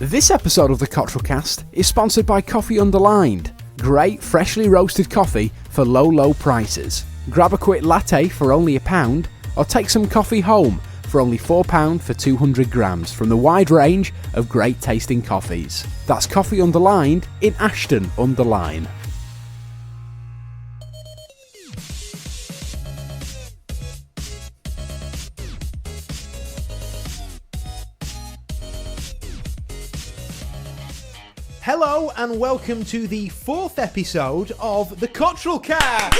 This episode of the Cottrell Cast is sponsored by Coffee Underlined. Great, freshly roasted coffee for low prices. Grab a quick latte for only £1, or take some coffee home for only £4 for 200 grams from the wide range of great tasting coffees. That's Coffee Underlined in Ashton-under-Lyne. Hello and welcome to the 4th episode of the Cottrell Cast!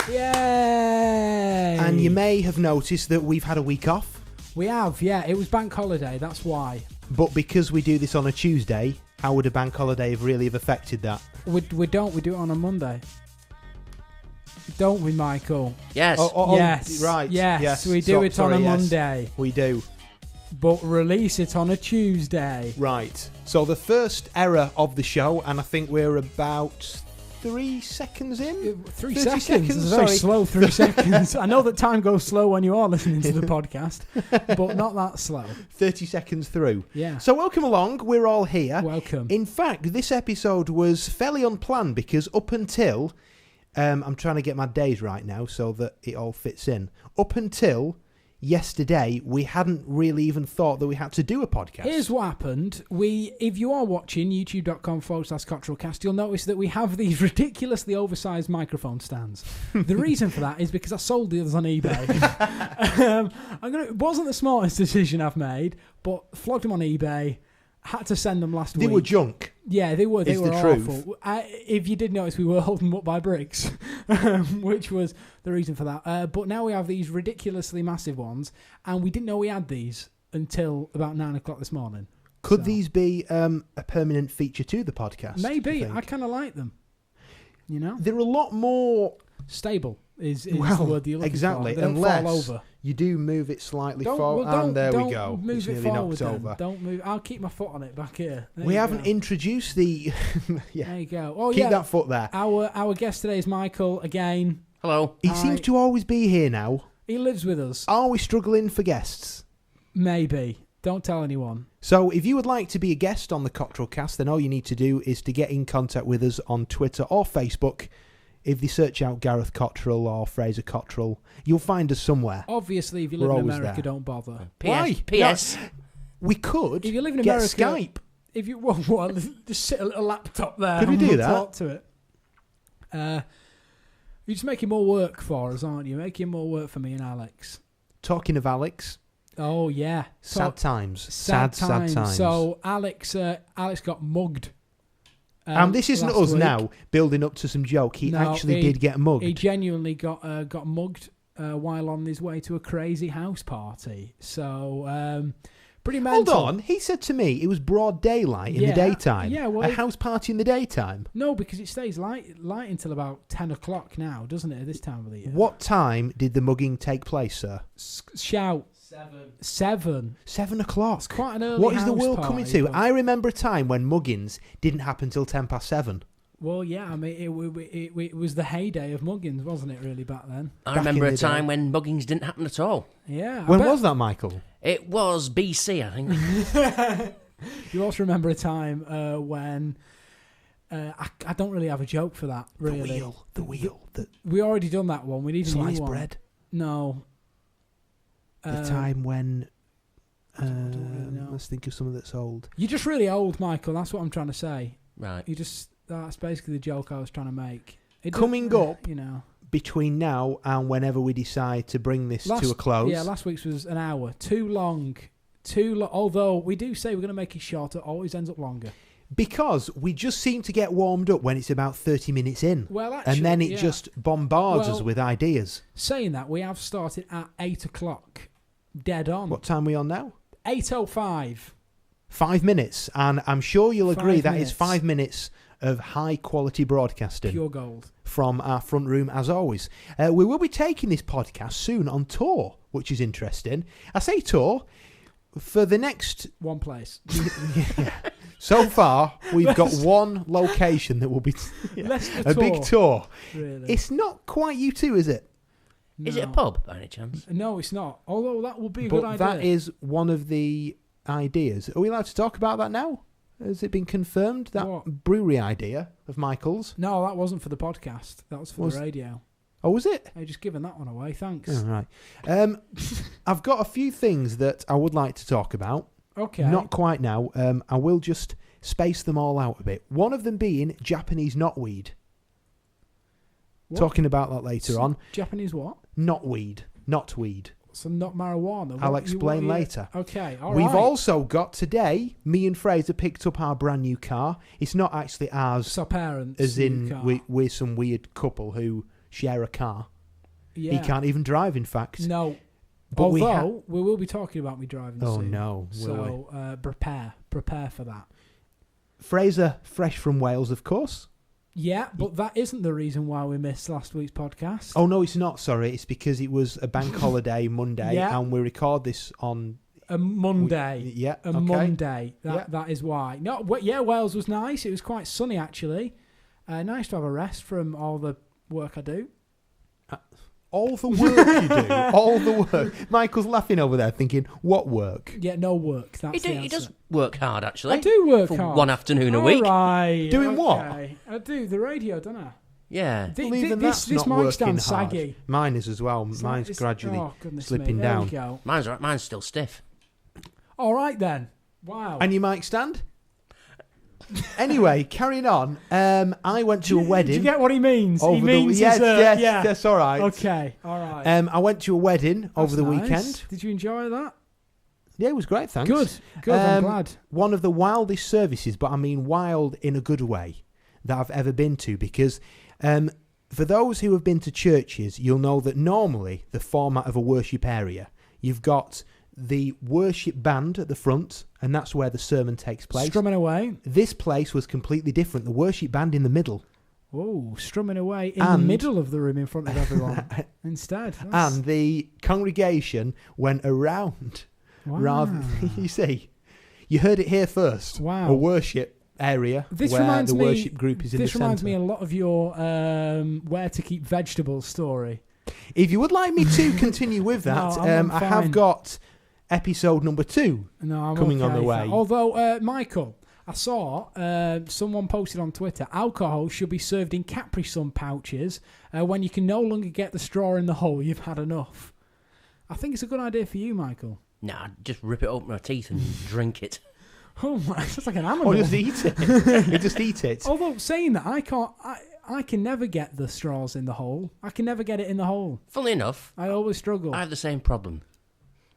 Yay! And you may have noticed that we've had a week off. We have, yeah. It was bank holiday, that's why. But because we do this on a Tuesday, how would a bank holiday have affected that? We don't, we do it on a Monday. Don't we, Michael? Yes. Yes. Right. Yes, we do it on a Monday. We do. But release it on a Tuesday. Right. So the first error of the show, and I think we're about 3 seconds in? 3 seconds? It's very slow, 3 seconds. I know that time goes slow when you are listening to the podcast, but not that slow. 30 seconds through. Yeah. So welcome along. We're all here. Welcome. In fact, this episode was fairly unplanned because up until... I'm trying to get my days right now so that it all fits in. Up until... yesterday, we hadn't really even thought that we had to do a podcast. Here's what happened. If you are watching youtube.com/CottrellCast, you'll notice that we have these ridiculously oversized microphone stands. The reason for that is because I sold the others on eBay. It wasn't the smartest decision I've made, but flogged them on eBay. Had to send them last week. They were junk. Yeah, they were. They were truth. awful. If you did notice, we were holding them up by bricks, which was the reason for that. But now we have these ridiculously massive ones, and we didn't know we had these until about 9 o'clock this morning. Could these be a permanent feature to the podcast? Maybe. I kind of like them. You know, they're a lot more stable. Is the word you're looking exactly. for. They don't unless fall over. You do move it slightly forward, and there we go. Move it's it nearly forward. knocked over. Don't move. I'll keep my foot on it back here. We haven't introduced the. Yeah. There you go. Oh, keep that foot there. Our guest today is Michael again. Hello. He seems to always be here now. He lives with us. Are we struggling for guests? Maybe. Don't tell anyone. So if you would like to be a guest on the Cottrell Cast, then all you need to do is to get in contact with us on Twitter or Facebook. If they search out Gareth Cottrell or Fraser Cottrell, you'll find us somewhere. Obviously, if you live in America, there. Don't bother. Why? P.S. No, we could. If you live in get America, Skype. If you just sit a little laptop there. Could we do that? Talk to it. You're just making more work for us, aren't you? Making more work for me and Alex. Talking of Alex. Oh yeah. Sad times. Sad times. So Alex got mugged. And this isn't us now building up to some joke. He actually did get mugged. He genuinely got mugged while on his way to a crazy house party. So pretty mental. Hold on. He said to me it was broad daylight in the daytime. Yeah, well, a house party in the daytime. No, because it stays light until about 10 o'clock now, doesn't it? At this time of the year. What time did the mugging take place, sir? Shout. 7. 7 o'clock. It's quite an early What is the house world party, coming to? but... I remember a time when muggings didn't happen till 7:10. Well, yeah, I mean, it was the heyday of muggings, wasn't it, really, back then? I remember a time when muggings didn't happen at all. Yeah. When was that, Michael? It was BC, I think. You also remember a time when... I don't really have a joke for that, really. The wheel. We already done that one. We need a new one. Sliced bread. No. The time when... let's think of something that's old. You're just really old, Michael. That's what I'm trying to say. Right. That's basically the joke I was trying to make. Coming up, you know, between now and whenever we decide to bring this to a close. Yeah, last week's was an hour. Too long. Although we do say we're going to make it shorter, it always ends up longer. Because we just seem to get warmed up when it's about 30 minutes in. Well, actually, and then it just bombards us with ideas. Saying that, we have started at 8 o'clock. Dead on. What time are we on now? 8:05. 5 minutes. And I'm sure you'll agree that is 5 minutes of high quality broadcasting. Pure gold. From our front room, as always. We will be taking this podcast soon on tour, which is interesting. I say tour for the next... One place. Yeah. So far, we've got one location that will be a big tour. Really? It's not quite you two, is it? No. Is it a pub, by any chance? No, it's not. Although that would be a good idea. That is one of the ideas. Are we allowed to talk about that now? Has it been confirmed, that What? brewery idea of Michael's? No, that wasn't for the podcast. That was for the radio. Oh, was it? I've just given that one away. Thanks. Oh, right. I've got a few things that I would like to talk about. Okay. Not quite now. I will just space them all out a bit. One of them being Japanese knotweed. What? Talking about that later on. Japanese what? Knotweed. So not marijuana. I'll What explain later. Okay, all We've right. also got today, me and Fraser picked up our brand new car. It's not actually ours, So parents. as in car. we're some weird couple who share a car. Yeah. He can't even drive, in fact. No. But Although we will be talking about me driving Oh soon. no, will we? So prepare for that. Fraser, fresh from Wales, of course. Yeah, but that isn't the reason why we missed last week's podcast. Oh no, it's not. Sorry, it's because it was a bank holiday Monday, Yeah. and we record this on A Monday. yeah, A okay. Monday. Yeah. That is why. No, yeah, Wales was nice. It was quite sunny actually. Nice to have a rest from all the work I do. All the work you do, all the work. Michael's laughing over there, thinking, "What work?" Yeah, no work. That's the He answer. does work hard, actually. I do work For hard. one afternoon a week. Right. Doing what? okay. I do the radio, don't I? Yeah. Well, even This that's not mic working stands hard. saggy. Mine is as well. It's Mine's it's- gradually oh, goodness slipping me. down. There we go. Mine's right. Mine's still stiff. All right then. Wow. And your mic stand? Anyway, carrying on. I went to a wedding. Do you get what he means? He over means yes, he's a, yes, yeah. that's all right. Okay. All right. I went to a wedding over That's the nice. weekend. Did you enjoy that? Yeah, it was great, thanks. Good. Good. I'm Um, glad. One of the wildest services, but I mean wild in a good way, that I've ever been to, because for those who have been to churches, you'll know that normally the format of a worship area, you've got the worship band at the front, and that's where the sermon takes place. Strumming away. This place was completely different. The worship band in the middle. Oh, strumming away in the And- middle of the room in front of everyone. Instead. And the congregation went around. wow. Rather, you see, you heard it here first. Wow. A worship area This where reminds the me- worship group is in the This reminds me centre. a lot of your where to keep vegetables story. If you would like me to continue with that, No, I'm I have fine. got episode number 2. No, I'm Coming on okay the with that. way. Although, Michael, I saw someone posted on Twitter, alcohol should be served in Capri Sun pouches when you can no longer get the straw in the hole. You've had enough. I think it's a good idea for you, Michael. Nah, just rip it up with my teeth and drink it. Oh my, it's like an animal. Or just eat it. You just eat it. Although saying that, I can never get the straws in the hole. I can never get it in the hole. Funnily enough, I always struggle. I have the same problem.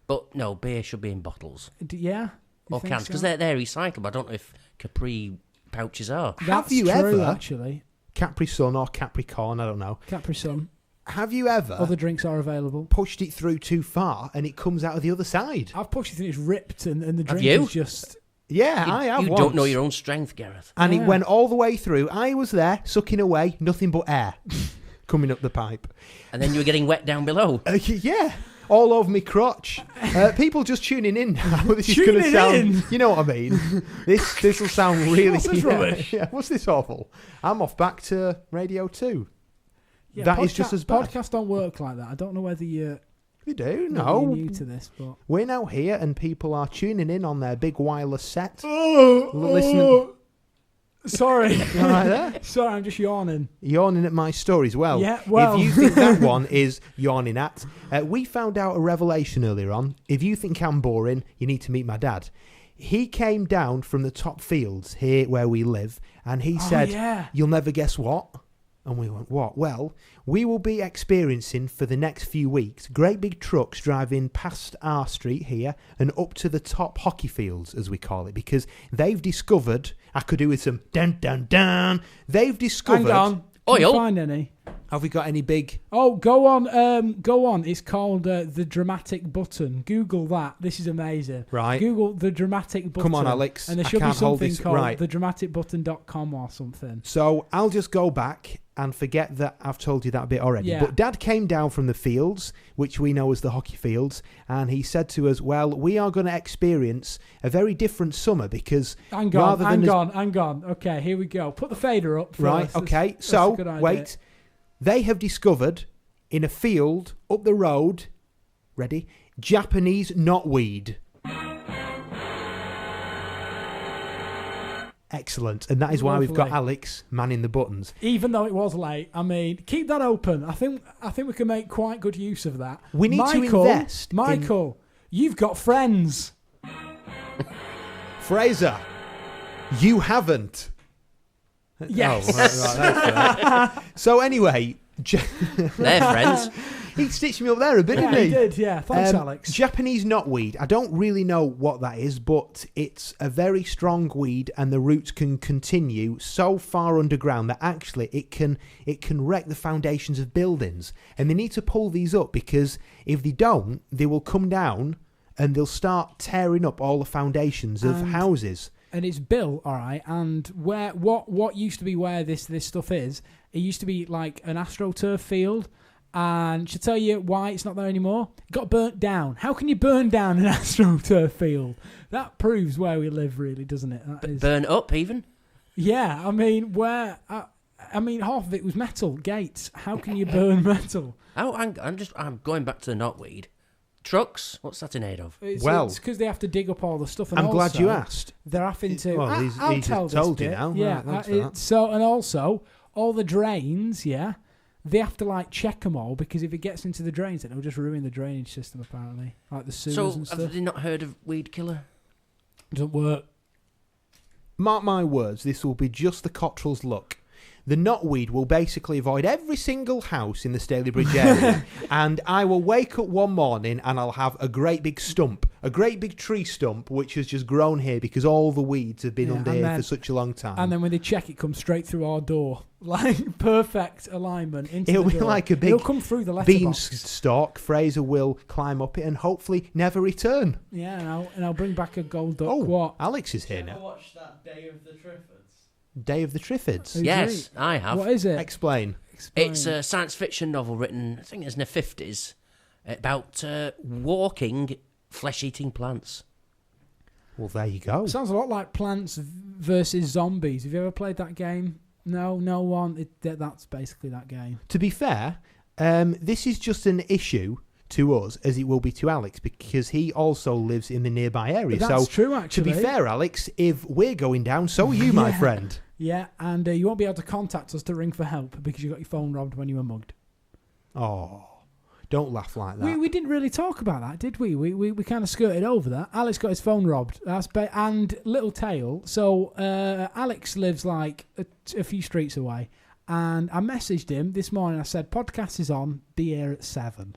But no, beer should be in bottles. Yeah. You Or think cans, because so? they're recyclable. I don't know if Capri pouches are. That's Have you true, ever- actually. Capri Sun or Capricorn, I don't know. Capri Sun. Have you ever Other drinks are available. pushed it through too far and it comes out of the other side? I've pushed it and it's ripped and the drink you? is just... Yeah, You, I have you once. don't know your own strength, Gareth. And Yeah. it went all the way through. I was there, sucking away, nothing but air coming up the pipe. And then you were getting wet down below. Yeah, all over me crotch. People just tuning in now. This is going to Tuning sound, in? you know what I mean. This will sound really. What's this rubbish? Yeah, what's this awful? I'm off back to Radio 2. Yeah, That is just as bad. Podcasts don't work like that. I don't know whether you're, We do. whether you're No, new to this, but... we're now here, and people are tuning in on their big wireless set. Oh, Listening. Sorry. You all right there? Sorry, I'm just yawning. Yawning at my stories. Well, Yeah, well. if you think that one is yawning at, we found out a revelation earlier on. If you think I'm boring, you need to meet my dad. He came down from the top fields here where we live, and he said, yeah. "You'll never guess what." And we went, "What?" Well, we will be experiencing for the next few weeks great big trucks driving past our street here and up to the top hockey fields, as we call it, because they've discovered. I could do with some dun dun dun. They've discovered. Hang on. Can you Oil? find any? Have we got any big? Oh, go on. Go on. It's called the dramatic button. Google that. This is amazing. Right. Google the dramatic button. Come on, Alex. And there I should be can't hold something this. called Right. thedramaticbutton.com or something. So I'll just go back and forget that I've told you that bit already. Yeah. But Dad came down from the fields, which we know as the hockey fields, and he said to us, "Well, we are going to experience a very different summer because Hang on. rather than Hang on. Okay, here we go. Put the fader up first. right, okay. That's So a good idea. wait, they have discovered in a field up the road, ready, Japanese knotweed. Excellent. And that is why we've got Lovely. Alex manning the buttons. Even though it was late, I mean, keep that open. I think we can make quite good use of that. We need to invest. Michael, you've got friends. Fraser, you haven't. Yes. Oh, right. So anyway, They're friends. he stitched me up there a bit, Yeah, didn't he did. Yeah, thanks, Alex. Japanese knotweed. I don't really know what that is, but it's a very strong weed, and the roots can continue so far underground that actually it can wreck the foundations of buildings. And they need to pull these up, because if they don't, they will come down and they'll start tearing up all the foundations of houses. And it's built, all right, and where what used to be where this stuff is, it used to be like an AstroTurf field, and should tell you why it's not there anymore. It got burnt down. How can you burn down an AstroTurf field? That proves where we live, really, doesn't it? That is, Burn up, even? yeah, I mean, half of it was metal gates. How can you burn metal? Oh, I'm going back to the knotweed. Trucks? What's that in aid of? It's Well- because they have to dig up all the stuff. And I'm glad also, you asked. They're having to. Well, I'll he's tell just told this you bit. now. Yeah. Right, thanks for that. So and also all the drains. Yeah, they have to like check them all, because if it gets into the drains, then it'll just ruin the drainage system. Apparently, like the sewers So, and stuff. have they not heard of Weed Killer? Doesn't work. Mark my words, this will be just the Cottrell's luck. The knotweed will basically avoid every single house in the Stalybridge area, and I will wake up one morning and I'll have a great big stump, a great big tree stump, which has just grown here because all the weeds have been under here for such a long time. And then when they check, it comes straight through our door, like perfect alignment into It'll the be door. like a big It'll come through the letterbox. beanstalk. Fraser will climb up it and hopefully never return. Yeah, and I'll bring back a gold duck. Oh, What? Alex is here Ever now. watched that Day of the Triffids? Day of the Triffids. Who's Yes, it? I have. What is it? Explain. Explain. It's a science fiction novel written, I think it's in the 50s, about walking, flesh-eating plants. Well, there you go. Sounds a lot like Plants versus Zombies. Have you ever played that game? No one. That's basically that game. To be fair, this is just an issue to us as it will be to Alex, because he also lives in the nearby area. But that's So true, to actually. be fair, Alex, if we're going down, so are you, my Yeah. friend. Yeah, and you won't be able to contact us to ring for help because you got your phone robbed when you were mugged. Oh, don't laugh like that. We didn't really talk about that, did we? We kind of skirted over that. Alex got his phone robbed. And little tale. So Alex lives like a few streets away, and I messaged him this morning. I said, "Podcast is on. Be here at 7."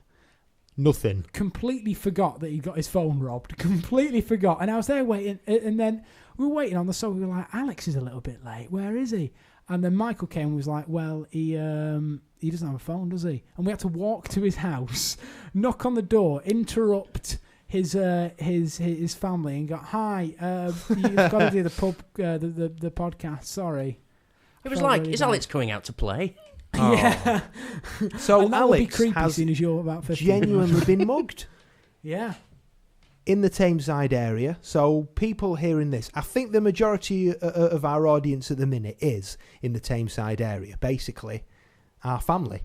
Nothing. Completely forgot that he got his phone robbed. Completely forgot. And I was there waiting, and then we were waiting on the sofa. We were like, Alex is a little bit late. Where is he? And then Michael came and was like, well, he doesn't have a phone, does he? And we had to walk to his house, knock on the door, interrupt his family, and go, hi, you've got to do the pub, the podcast. Sorry. It was Felt like, really is bad. Alex coming out to play? Oh. Yeah. So And that would be Alex creepy has seeing as you're about 50. genuinely been mugged Yeah. in the Tameside area. So people hearing this, I think the majority of our audience at the minute is in the Tameside area, basically our family.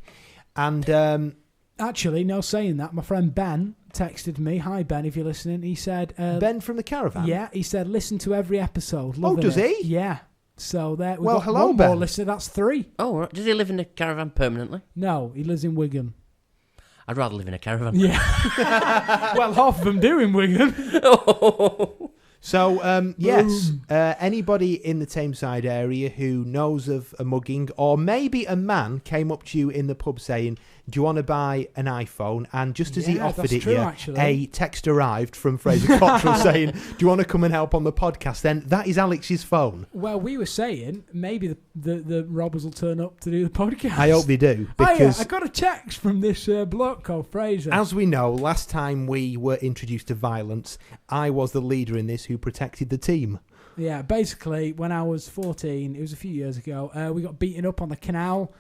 And Actually, no, saying that, my friend Ben texted me. Hi, Ben, if you're listening. He said... Ben from the caravan. Yeah, he said, listen to every episode. Oh, Loving does it. he? Yeah. So there. Well, got hello, one Ben. more listener. That's 3. Oh, right. Does he live in a caravan permanently? No, he lives in Wigan. I'd rather live in a caravan. Yeah. Well, half of them do in Wigan. So, yes, anybody in the Tameside area who knows of a mugging, or maybe a man came up to you in the pub saying, do you want to buy an iPhone? And just as he Yeah, offered that's it true, you, actually. a text arrived from Fraser Cottrell saying, do you want to come and help on the podcast? Then that is Alex's phone. Well, we were saying maybe the robbers will turn up to do the podcast. I hope they do, Oh, yeah, because I got a text from this bloke called Fraser. as we know, last time we were introduced to violence, I was the leader in this who protected the team. Yeah, basically, when I was 14, it was a few years ago, we got beaten up on the canal,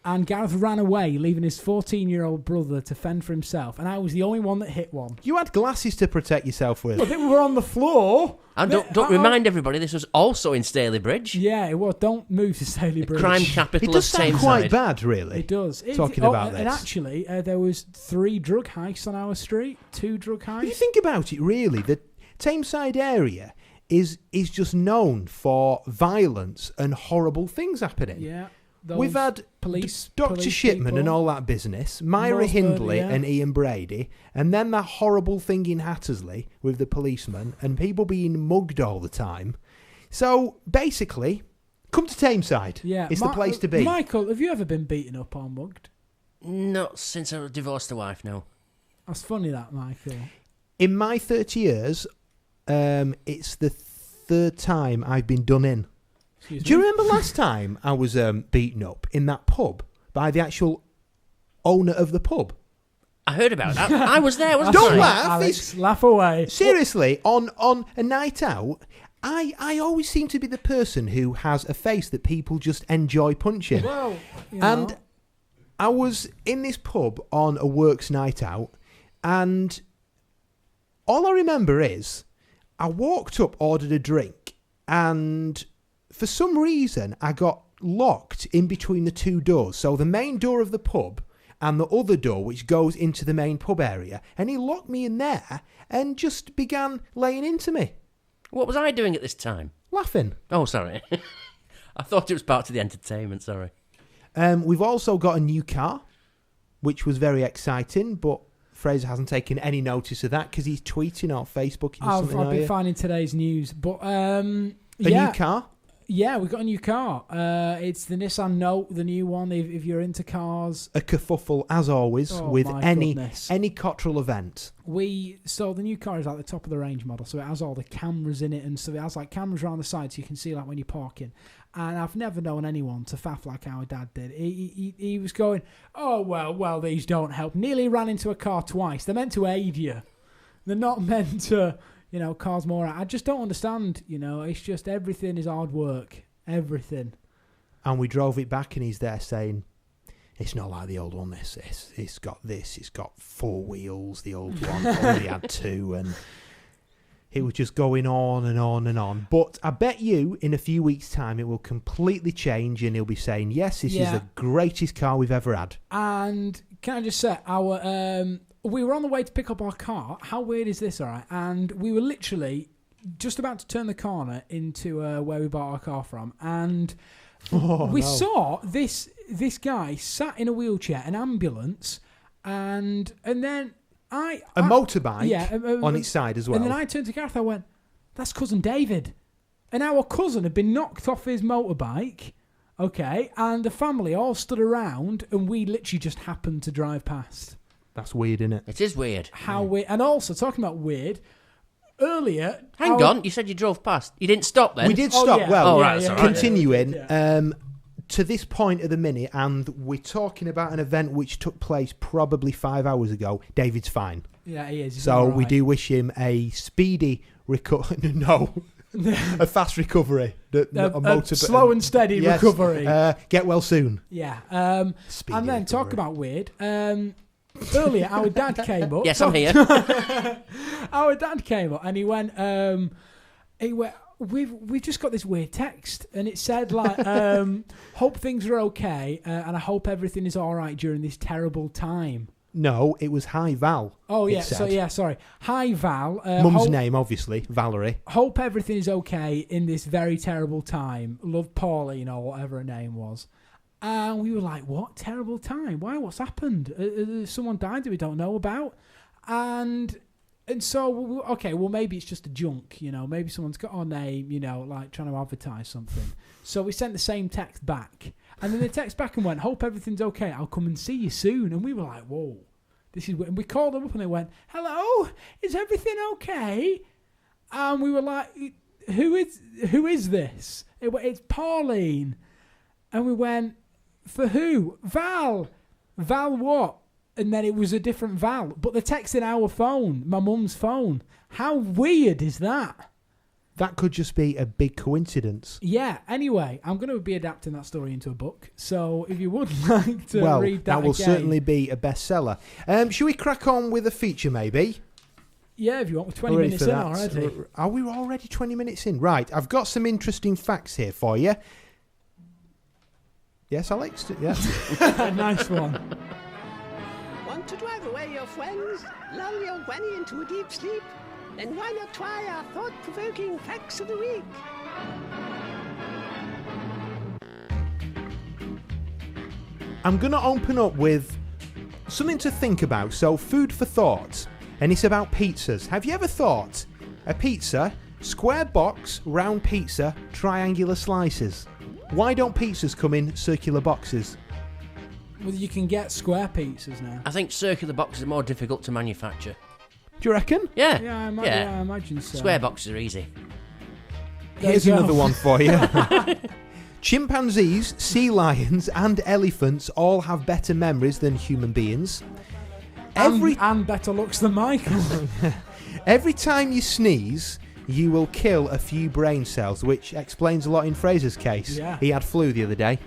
and Gareth ran away, leaving his 14-year-old brother to fend for himself, and I was the only one that hit one. You had glasses to protect yourself with. Well, they were on the floor. And don't remind everybody, this was also in Stalybridge. Yeah, it was. Don't move to Stalybridge. Crime It capital does of sound quite Tameside. bad, really. It does. Talking about And this. actually, there was 3 drug heists on our street. 2 drug When you heists. think about it, really, the Tameside area is just known for violence and horrible things happening. Yeah. We've had police, Dr. Shipman people. and all that business, Myra Morsford, Hindley yeah. and Ian Brady, and then that horrible thing in Hattersley with the policeman and people being mugged all the time. So basically, come to Tameside. Yeah. It's the place to be. Michael, have you ever been beaten up or mugged? Not since I divorced a wife, no. That's funny, that, Michael. In my 30 years, it's the third time I've been done in. Excuse Do you me? remember last time I was beaten up in that pub by the actual owner of the pub? I heard about that. I was there, wasn't Don't I? laugh. Alex, laugh away. Seriously, on a night out, I always seem to be the person who has a face that people just enjoy punching. Well, And I was in this pub on a works night out, and all I remember is I walked up, ordered a drink, and for some reason I got locked in between the two doors. So the main door of the pub and the other door which goes into the main pub area, and he locked me in there and just began laying into me, What was I doing at this time? laughing. Oh, sorry. I thought it was part of the entertainment, sorry. We've also got a new car, which was very exciting, but Fraser hasn't taken any notice of that because he's tweeting or Facebooking something. I've been finding today's news, but New car? Yeah, we've got a new car. It's the Nissan Note, the new one. If you're into cars, A kerfuffle as always Oh, with my any goodness. Cottrell event. so the new car is like the top of the range model, so it has all the cameras in it, and so it has like cameras around the side, so you can see like when you're parking. And I've never known anyone to faff like our dad did. He was going, oh well, these don't help. Nearly ran into a car twice. They're meant to aid you. They're not meant to. Cars more. I just don't understand. It's just everything is hard work. Everything. And we drove it back, and he's there saying, "It's not like the old one. It's got this. It's got 4 wheels. The old one only had 2." And he was just going on and on and on. But I bet you, in a few weeks' time, it will completely change, and he'll be saying, "Yes, this is the greatest car we've ever had." And can I just say, we were on the way to pick up our car. How weird is this, all right? And we were literally just about to turn the corner into where we bought our car from. And we saw this guy sat in a wheelchair, an ambulance, and then a motorbike on its side as well. And then I turned to Gareth, I went, that's Cousin David. And our cousin had been knocked off his motorbike, okay, and the family all stood around, and we literally just happened to drive past. That's weird, isn't it? It is weird. How weird. And also, talking about weird, earlier... Hang on, you said you drove past. You didn't stop then? We did stop. Yeah. Well, right, that's all right. continuing, Yeah. to this point at the minute, and we're talking about an event which took place probably 5 hours ago, David's fine. Yeah, he is. He's So all we right. do wish him a speedy a fast recovery. Slow and steady Yes, recovery. Get well soon. Yeah. Speedy And then talk recovery. about weird. Earlier, our dad came up. Yes, I'm here. Our dad came up and he went, we've just got this weird text, and it said like, hope things are okay, and I hope everything is all right during this terrible time. No, it was Hi Val. Oh it yeah, said. sorry. Hi Val. Mum's name, obviously, Valerie. Hope everything is okay in this very terrible time. Love, Pauline, or whatever her name was. And we were like, what? Terrible time? Why? What's happened? Someone died that we don't know about? And so, okay, well, maybe it's just a junk, Maybe someone's got our name, like trying to advertise something. So we sent the same text back. And then they text back and went, hope everything's okay. I'll come and see you soon. And we were like, whoa. This is weird. And we called them up and they went, hello, is everything okay? And we were like, who is this? It's Pauline. And we went, for who? Val. Val what? And then it was a different Val. But the text in our phone, my mum's phone. How weird is that? That could just be a big coincidence. Yeah, anyway, I'm going to be adapting that story into a book. So if you would like to read that will again, certainly be a bestseller. Should we crack on with a feature, maybe? Yeah, if you want. We're 20 Ready minutes for in that? already. Are we already 20 minutes in? Right, I've got some interesting facts here for you. Yes, Alex? Yeah. Nice one. Want to drive away your friends? Lull your granny into a deep sleep? Then why not try our thought-provoking facts of the week? I'm going to open up with something to think about. So, food for thought. And it's about pizzas. Have you ever thought a pizza, square box, round pizza, triangular slices? Why don't pizzas come in circular boxes? Well, you can get square pizzas now. I think circular boxes are more difficult to manufacture. Do you reckon? Yeah. Yeah, I imagine so. Square boxes are easy. Here's There you another go. one for you. Chimpanzees, sea lions, and elephants all have better memories than human beings. And better looks than Michael. Every time you sneeze, you will kill a few brain cells, which explains a lot in Fraser's case. Yeah. He had flu the other day.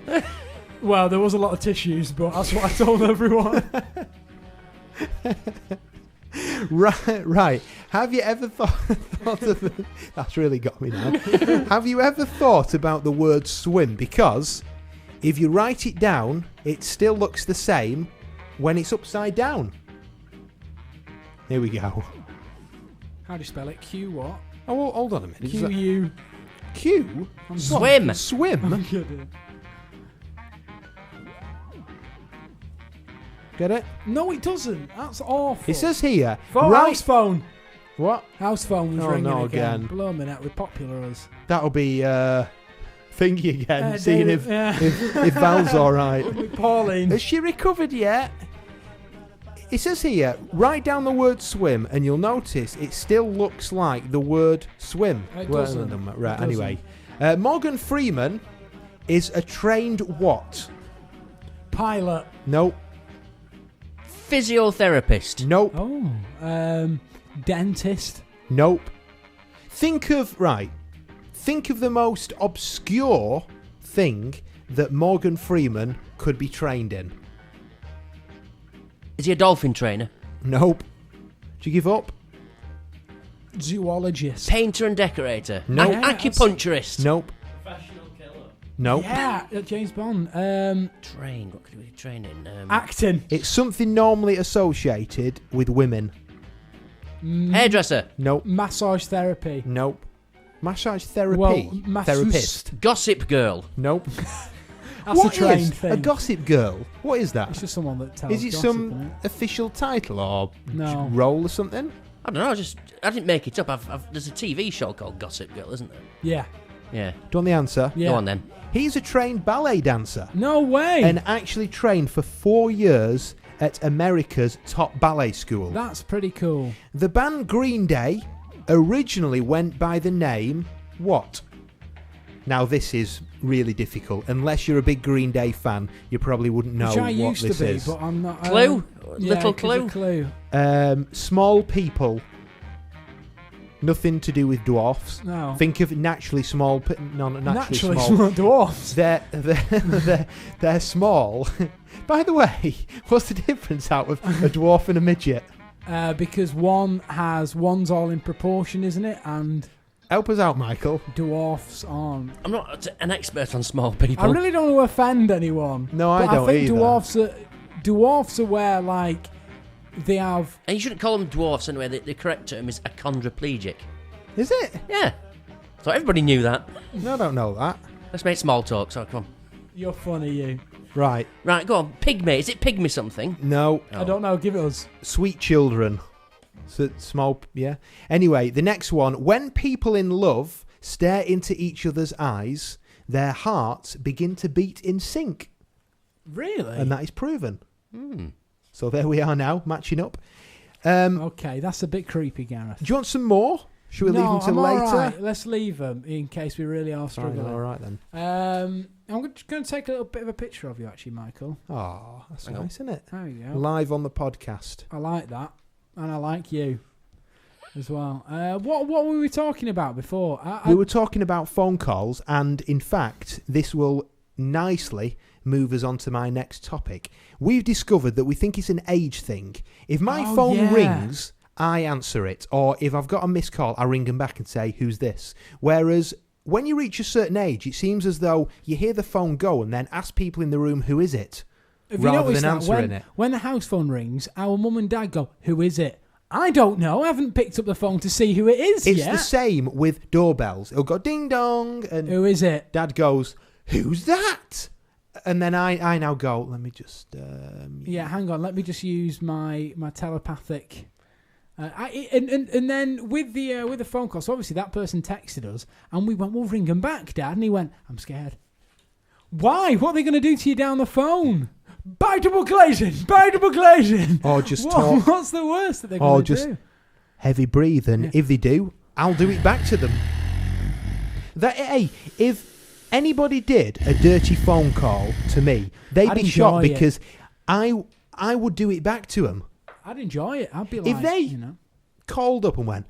Well, there was a lot of tissues, but that's what I told everyone. Right. Have you ever thought of... That's really got me now. Have you ever thought about the word swim? Because if you write it down, it still looks the same when it's upside down. Here we go. How do you spell it? Q what? Oh, well, hold on a minute. Is that- Q-U. Q? Swim. I'm Swim? kidding. Get it? No, it doesn't. That's awful. It says here... House phone. What? House phone was Oh, ringing no, again. again. Blow me that with popular us. That'll be thingy again, seeing David, yeah. if Val's alright. With Pauline. Has she recovered yet? It says here, write down the word swim and you'll notice it still looks like the word swim. It Well, doesn't. right, It anyway. Morgan Freeman is a trained what? Pilot. Nope. Physiotherapist. Nope. Oh. Dentist. Nope. Think of the most obscure thing that Morgan Freeman could be trained in. Is he a dolphin trainer? Nope. Do you give up? Zoologist. Painter and decorator? No. Yeah, Acupuncturist? Nope. Professional killer. Nope. Yeah, James Bond. Trained. What could he be training? Acting. It's something normally associated with women. Hairdresser? Nope. Massage therapy. Nope. Massage therapy. Well, masseuse. Therapist. Gossip girl? Nope. That's What a trained is thing. a gossip girl? What is that? It's just someone that tells Is it gossip, some isn't it? official title or No. role or something? I don't know. I didn't make it up. There's a TV show called Gossip Girl, isn't there? Yeah. Yeah. Do you want the answer? Yeah. Go on then. He's a trained ballet dancer No way. and actually trained for 4 years at America's top ballet school. That's pretty cool. The band Green Day originally went by the name what? Now this is really difficult. Unless you're a big Green Day fan, you probably wouldn't know Which I what used this to be, is. but I'm not. Clue? Yeah, Little 'cause of clue? Clue. Small people. Nothing to do with dwarfs. No. Think of naturally small, not naturally, small. small dwarfs. They're small. By the way, what's the difference out of a dwarf and a midget? Because one's all in proportion, isn't it? And Help us out, Michael. dwarfs aren't. I'm not an expert on small people. I really don't want to offend anyone. No, I but don't I think either. dwarfs are where like they have. And you shouldn't call them dwarfs anyway. The correct term is achondroplegic. Is it? Yeah. So everybody knew that. No, I don't know that. Let's make small talk. So come on. You're funny, you. Right. Right, go on. Pygmy. Is it pygmy something? No. I don't know. Give it us. Sweet children. So small, yeah. Anyway, the next one. When people in love stare into each other's eyes, their hearts begin to beat in sync. Really? And that is proven. So there we are now, matching up. Do Okay, that's a bit creepy, Gareth. you want some more? Should we leave them till I'm later? all right. Let's leave them in case we really are Fine, struggling. all right then. I'm just going to take a little bit of a picture of you, actually, Michael. Oh, that's Hang on. nice, isn't it? There you go. Live on the podcast. I like that, and I like you as well. What were we talking about before? We were talking about phone calls, and in fact, this will nicely move us on to my next topic. We've discovered that we think it's an age thing. If my Oh, phone yeah. rings, I answer it, or if I've got a missed call, I ring them back and say, "Who's this?" Whereas when you reach a certain age, it seems as though you hear the phone go and then ask people in the room, "Who is it?" Have you rather noticed than that answering when, it. when the house phone rings, our mum and dad go, "Who is it?" I don't know. I haven't picked up the phone to see who it is It's yet. the same with doorbells. It'll go ding dong, and Who is it? Dad goes, "Who's that?" And then I now go, let me just... Yeah, hang on. Let me just use my telepathic... and then with the phone call, so obviously that person texted us, and we went, "We'll ring them back, Dad." And he went, "I'm scared." Why? What are they going to do to you down the phone? Biteable glazing. Or just talk. What's the worst that they're going to do? Heavy breathe, and if they do, I'll do it back to them. Hey, if anybody did a dirty phone call to me, they'd be shocked because I would do it back to them. I'd enjoy it. I'd be like, if they called up and went,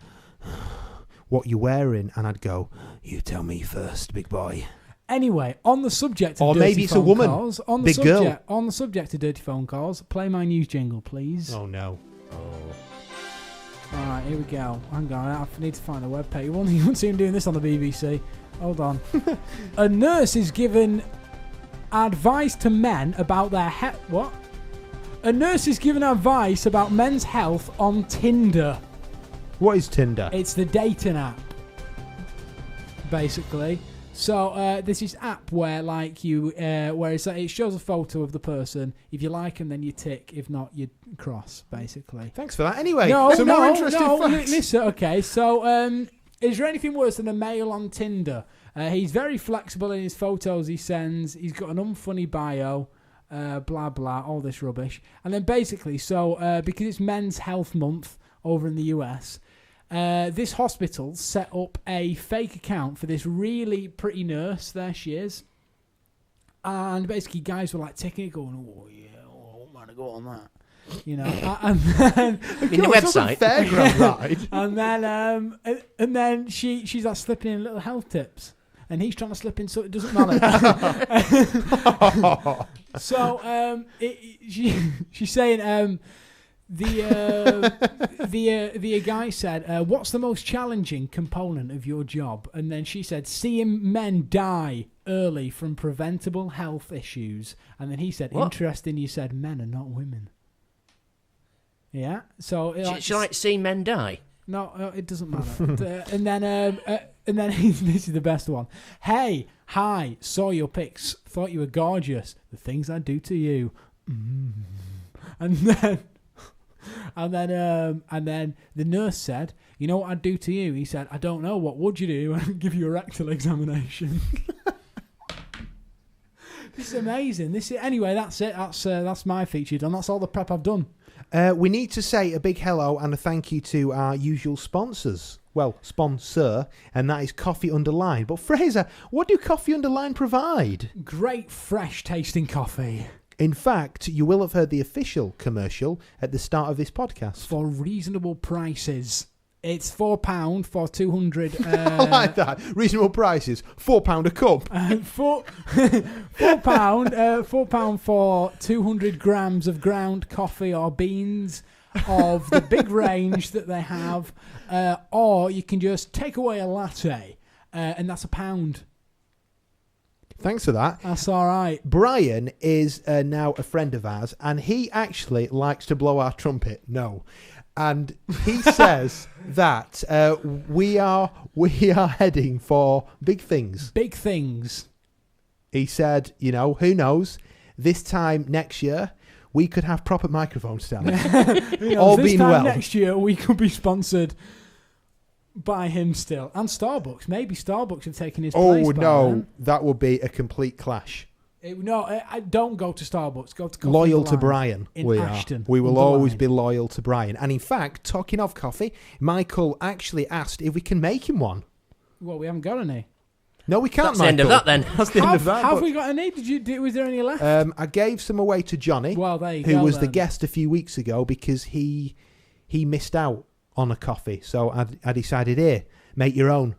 "What you wearing?" and I'd go, "You tell me first, big boy." Anyway, on the subject of or dirty maybe it's phone a woman, calls, on big the girl. subject, on the subject of dirty phone calls, play my news jingle, please. Oh no. All right, here we go. Hang on, I need to find the webpage. You won't see him doing this on the BBC. Hold on. A nurse is given advice to men about their what? A nurse is given advice about men's health on Tinder. What is Tinder? It's the dating app, basically. So this is app where where it shows a photo of the person. If you like them, then you tick. If not, you cross. Basically. Thanks for that. Anyway, more interesting facts. Listen, okay. So is there anything worse than a male on Tinder? He's very flexible in his photos he sends. He's got an unfunny bio. Blah blah, all this rubbish. And then basically, because it's Men's Health Month over in the US. This hospital set up a fake account for this really pretty nurse. There she is. And basically guys were like ticking it, going, "Oh yeah, oh man, I go on that." You know, and then in the website, fairground ride. and then she's like slipping in little health tips, and he's trying to slip in, so it doesn't matter. So she's saying the guy said, "What's the most challenging component of your job?" And then she said, "Seeing men die early from preventable health issues." And then he said, "What? Interesting, you said men and not women." Yeah, so she like seeing men die. No, it doesn't matter. and then this is the best one. "Hey, hi, saw your pics, thought you were gorgeous. The things I do to you." And then the nurse said, "You know what I'd do to you?" He said, "I don't know. What would you do?" "I'd give you a rectal examination." This is amazing. Anyway. That's it. That's my feature done. That's all the prep I've done. We need to say a big hello and a thank you to our usual sponsors. Well, sponsor, and that is Coffee Underline. But Fraser, what do Coffee Underline provide? Great, fresh tasting coffee. In fact, you will have heard the official commercial at the start of this podcast. For reasonable prices. It's £4 for 200... I like that. Reasonable prices. £4 a cup. £4 for 200 grams of ground coffee or beans of the big range that they have. Or you can just take away a latte, and that's £1. Thanks for that. That's all right. Brian is now a friend of ours, and he actually likes to blow our trumpet. No. And he says that we are heading for big things. Big things. He said, who knows? This time next year, we could have proper microphone stands. All being well. Next year, we could be sponsored by him still. And Starbucks. Maybe Starbucks have taken his place. Oh, no. Then. That would be a complete clash. Don't go to Starbucks. Go to Coffee Loyal to Brian. In Ashton. We will always be loyal to Brian. And in fact, talking of coffee, Michael actually asked if we can make him one. Well, we haven't got any. No, we can't, That's the end of that, then. That's the end of that. Have we got any? Was there any left? I gave some away to Johnny, who was the guest a few weeks ago, because he missed out on a coffee. So I decided, here, make your own.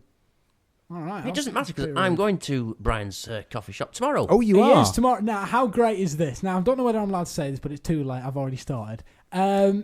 All right. It doesn't matter, because I'm going to Brian's coffee shop tomorrow. Oh, you are? He is tomorrow. Now, how great is this? Now, I don't know whether I'm allowed to say this, but it's too late. I've already started.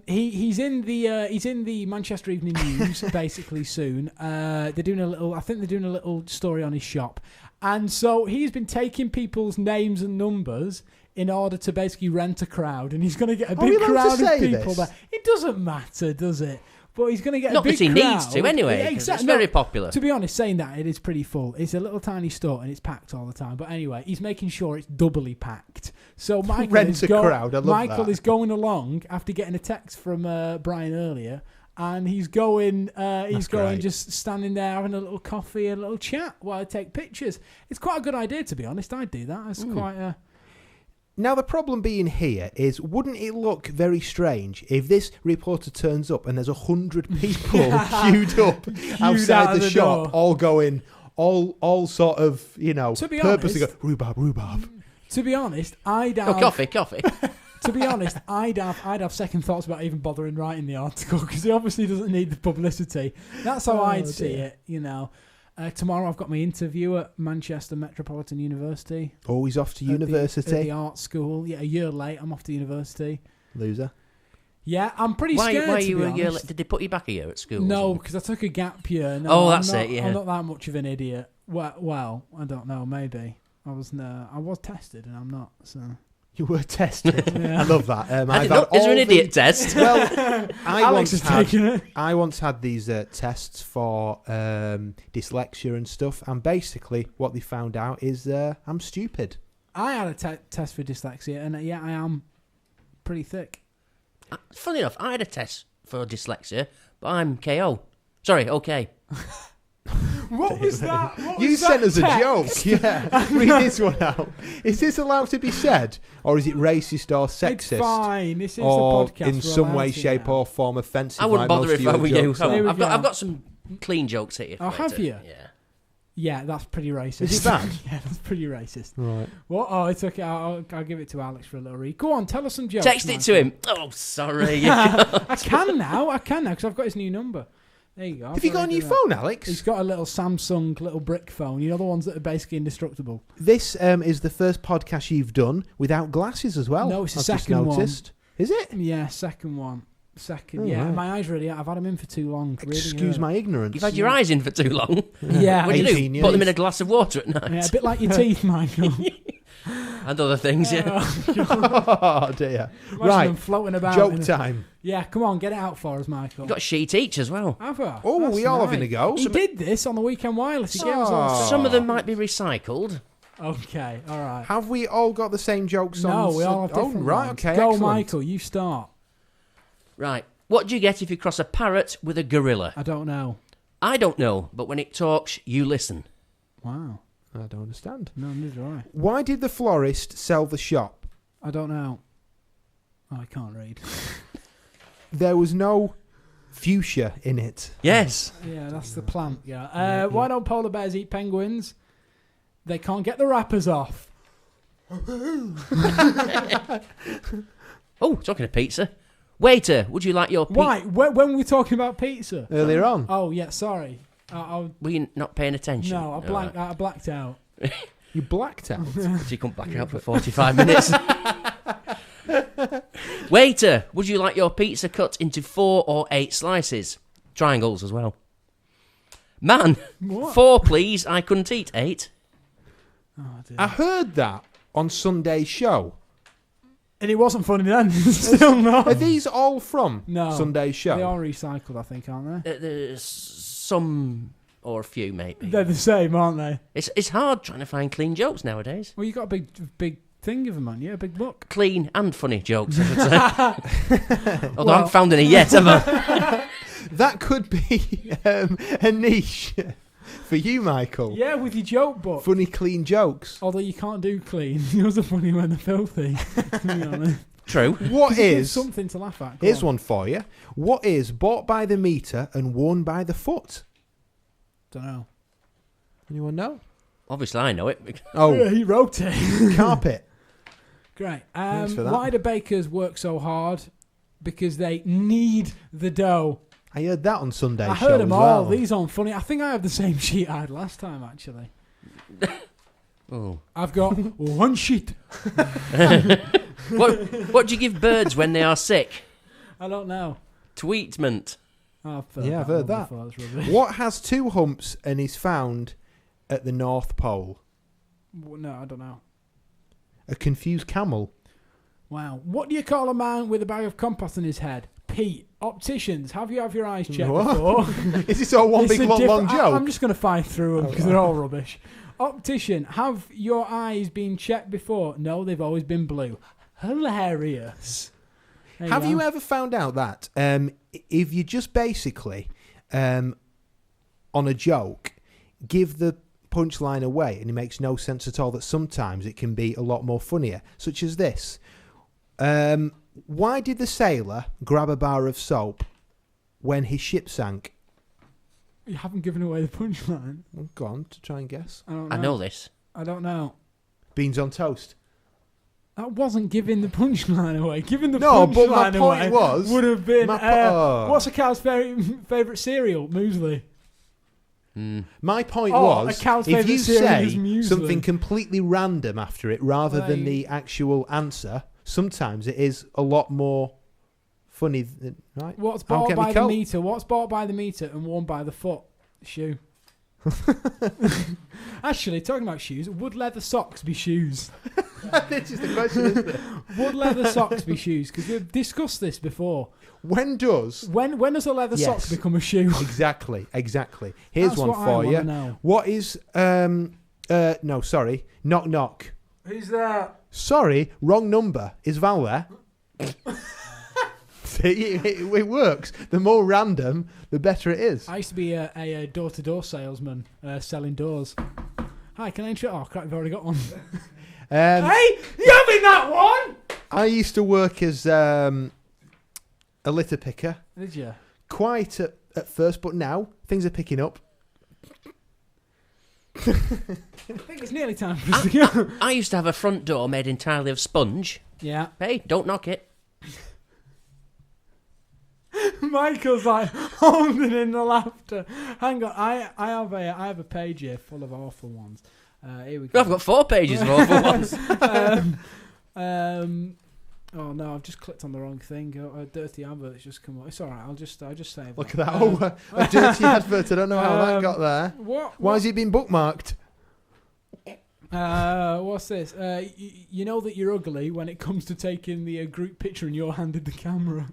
He's in the Manchester Evening News basically soon. They're doing a little story on his shop, And so he's been taking people's names and numbers in order to basically rent a crowd, and he's going to get a big crowd of people there. It doesn't matter, does it? But he's going to get Not a big that he crowd. needs to anyway. Yeah, 'Cause it's very popular. To be honest, saying that, it is pretty full. It's a little tiny store and it's packed all the time. But anyway, he's making sure it's doubly packed. So Michael crowd. I love Michael that. is going along after getting a text from Brian earlier, and he's going. Great. Just standing there having a little coffee, and a little chat while I take pictures. It's quite a good idea, to be honest. I'd do that. It's quite a. Now, the problem being here is, wouldn't it look very strange if this reporter turns up and there's 100 people queued up outside the shop, door. all going, all sort of, To be purposely honest- go, rhubarb. To be honest, I'd have. Oh, coffee. To be honest, I'd have second thoughts about even bothering writing the article because he obviously doesn't need the publicity. That's how I'd see it, Tomorrow I've got my interview at Manchester Metropolitan University. Oh, he's off to At university. the art school. Yeah, a year late. I'm off to university. Loser. Yeah, I'm pretty Why scared. are to you be a year honest. late? Did they put you back a year at school? No, or because I took a gap year. No, Oh, that's I'm not, it, yeah. I'm not that much of an idiot. Well, I don't know. Maybe I was tested, and I'm not. So You were tested. Yeah. I love that. something? Is there an idiot test? Well, Alex has taken it. I once had these tests for dyslexia and stuff, and basically what they found out is I'm stupid. I had a test for dyslexia, and yeah, I am pretty thick. Funny enough, I had a test for dyslexia, but I'm KO. Sorry, okay. What was that? What You was sent that us a text? joke. Yeah, read this one out. Is this allowed to be said, or is it racist or sexist? It's fine. This is Or the podcast. in we're some allowed way, to shape, now. or form offensive. I wouldn't like bother most if of I your were you. jokes are. Here we I've go. got some clean jokes here. Oh, have you? Yeah. Yeah, that's pretty racist. Is it bad? Yeah, that's pretty racist. Right. What? Oh, it's okay. I'll give it to Alex for a little read. Go on, tell us some jokes. Text it to him. Oh, sorry. I can now because I've got his new number. There you go. Have you got a new phone, Alex? He's got a little Samsung little brick phone. You know the ones that are basically indestructible. This is the first podcast you've done without glasses as well. No, it's the I've just second one. noticed. Is it? Yeah, second one. Second, Oh, yeah. right. My eyes really. I've had them in for too long. Really Excuse hurt. my ignorance. You've had your eyes in for too long. Yeah, What do you 18 do? years. Put them in a glass of water at night. yeah, a bit like your teeth, Michael. And other things, yeah. Oh dear. Imagine Right. them floating about. Joke time. Yeah, come on, get it out for us, Michael. You've got sheet each as well. Have I? Oh, That's we all nice. having a go. He did this on the Weekend Wireless. He gave us all. Oh. Some of them might be recycled. Okay, all right. Have we all got the same jokes on? No, we all have different right, ones. okay, Go, excellent. Michael. You start. Right. What do you get if you cross a parrot with a gorilla? I don't know. I don't know, but when it talks, you listen. Wow. I don't understand. No, neither do I. Why did the florist sell the shop? I don't know. Oh, I can't read. There was no fuchsia in it. Yes. Yeah, that's the plant. Yeah. Why don't polar bears eat penguins? They can't get the wrappers off. Oh, talking of pizza. Waiter, would you like your pizza? Why? When were we talking about pizza? Earlier on. Oh, yeah, sorry. Were you not paying attention? No, I blacked out. You blacked out. So you come back out for 45 minutes. Waiter, would you like your pizza cut into 4 or 8 slices? Triangles as well. Man, What? 4 please, I couldn't eat 8. Oh, dear. I heard that on Sunday's show. And it wasn't funny then. Still not. Are these all from No. Sunday's show? They are recycled, I think, aren't they? There's some or a few maybe. They're the same, aren't they? It's hard trying to find clean jokes nowadays. Well, you got a big thing of them, man. Yeah, a big book. Clean and funny jokes, I should say. Although I Well- haven't found any yet, have I? That could be a niche for you, Michael. Yeah, with your joke book. Funny, clean jokes. Although you can't do clean. Yours are funny when they're filthy. To be honest. True. What Give is... something to laugh at. Go Here's on. one for you. What is bought by the meter and worn by the foot? Don't know. Anyone know? Obviously I know it. Yeah, Oh, he wrote it. carpet. Great. Thanks for that. Why do bakers work so hard? Because they need the dough. I heard that on Sunday's I show heard them as all. well. These aren't funny. I think I have the same sheet I had last time, actually. Oh. I've got one sheet. What do you give birds when they are sick? I don't know. Tweetment. Oh, Yeah, I've heard one that. before. That's rubbish. What has 2 humps and is found at the North Pole? No, I don't know. A confused camel. Wow. What do you call a man with a bag of compost in his head? Pete. Opticians. Have you your eyes checked What? before? Is this all one It's big a long joke? I'm just going to fight through them because they're all rubbish. Optician. Have your eyes been checked before? No, they've always been blue. Hilarious. Have you ever found out that if you just basically, on a joke, give the punchline away and it makes no sense at all, that sometimes it can be a lot more funnier, such as this. Why did the sailor grab a bar of soap when his ship sank? You haven't given away the punchline. Well, go on to try and guess. I know this. I don't know. Beans on toast. That wasn't giving the punchline away. Giving the No, punchline but my away point was... would have been... oh. What's a cow's favourite cereal? Muesli. My point A was, cow's if favourite you cereal is say muesli. something completely random after it, rather than Right. the actual answer, sometimes it is a lot more funny. Right? What's Don't bought get me by the cold. meter? What's bought by the meter and worn by the foot? Shoe. Actually, talking about shoes, would leather socks be shoes? This is the question, isn't it? Would leather socks be shoes? Because we've discussed this before. When does... When does a leather Yes. sock become a shoe? Exactly. Here's That's one what I for wanna you. know. What is... no, sorry. Knock, knock. Who's that? Sorry, wrong number. Is Val there? See, it works. The more random, the better it is. I used to be a door-to-door salesman selling doors. Hi, can I intro? Oh, crap, I've already got one. Hey, you having that one? I used to work as a litter picker. Did you? Quite at first, but now things are picking up. I think it's nearly time for us to go. I used to have a front door made entirely of sponge. Yeah. Hey, don't knock it. Michael's like holding in the laughter. Hang on, I have a page here full of awful ones. Here we go. I've got 4 pages of awful ones. Oh no, I've just clicked on the wrong thing. A dirty advert's just come up. It's all right. I'll just save. Look at that. Oh, a dirty advert. I don't know how that got there. What? Why has it been bookmarked? What's this? You know that you're ugly when it comes to taking the group picture and you're handed the camera.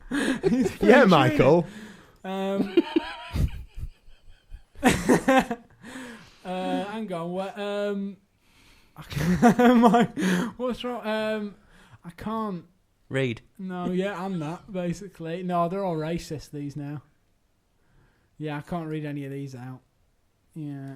Yeah, Michael. Hang on. What's wrong? I can't. Read. No, yeah, and that basically. No, they're all racist. These now. Yeah, I can't read any of these out. Yeah.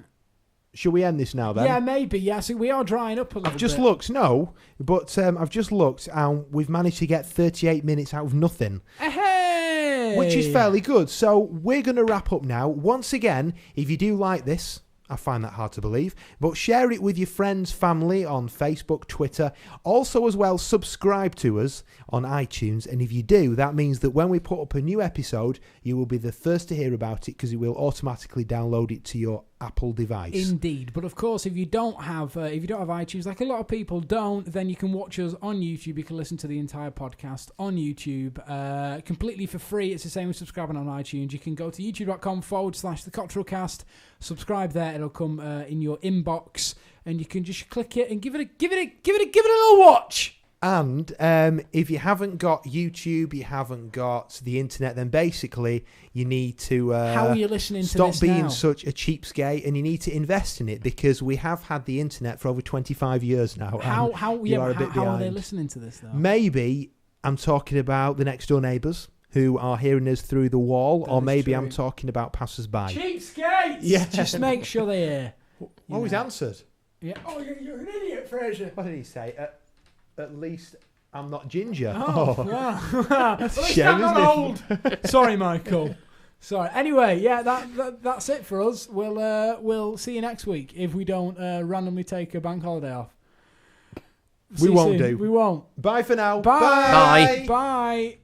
Shall we end this now then? Yeah, maybe. Yeah, so we are drying up a little I've just bit. looked. No, but I've just looked and we've managed to get 38 minutes out of nothing. Hey! Which is fairly good. So we're going to wrap up now. Once again, if you do like this, I find that hard to believe, but share it with your friends, family on Facebook, Twitter. Also as well, subscribe to us on iTunes. And if you do, that means that when we put up a new episode, you will be the first to hear about it because it will automatically download it to your Apple device. Indeed, but of course, if you don't have iTunes, like a lot of people don't, then you can watch us on YouTube. You can listen to the entire podcast on YouTube completely for free. It's the same as subscribing on iTunes. You can go to youtube.com/the Cottrell Cast, subscribe there. It'll come in your inbox, and you can just click it and give it a little watch. And if you haven't got YouTube, you haven't got the internet, then basically you need to how are you listening to stop this being now? such a cheapskate, and you need to invest in it because we have had the internet for over 25 years now. How are a bit how are they behind. listening to this though? Maybe I'm talking about the next door neighbours who are hearing us through the wall, That or is maybe true. I'm talking about passers-by. Cheapskates! Yeah. Just make sure they hear. Oh, he's answered. Yeah. Oh, you're an idiot, Fraser. What did he say? At least I'm not ginger. Oh, wow. At least Shame, I'm not isn't it? old. Sorry, Michael. Sorry. Anyway, yeah, that's it for us. We'll see you next week if we don't randomly take a bank holiday off. See We you won't soon. do. We won't. Bye for now. Bye. Bye. Bye.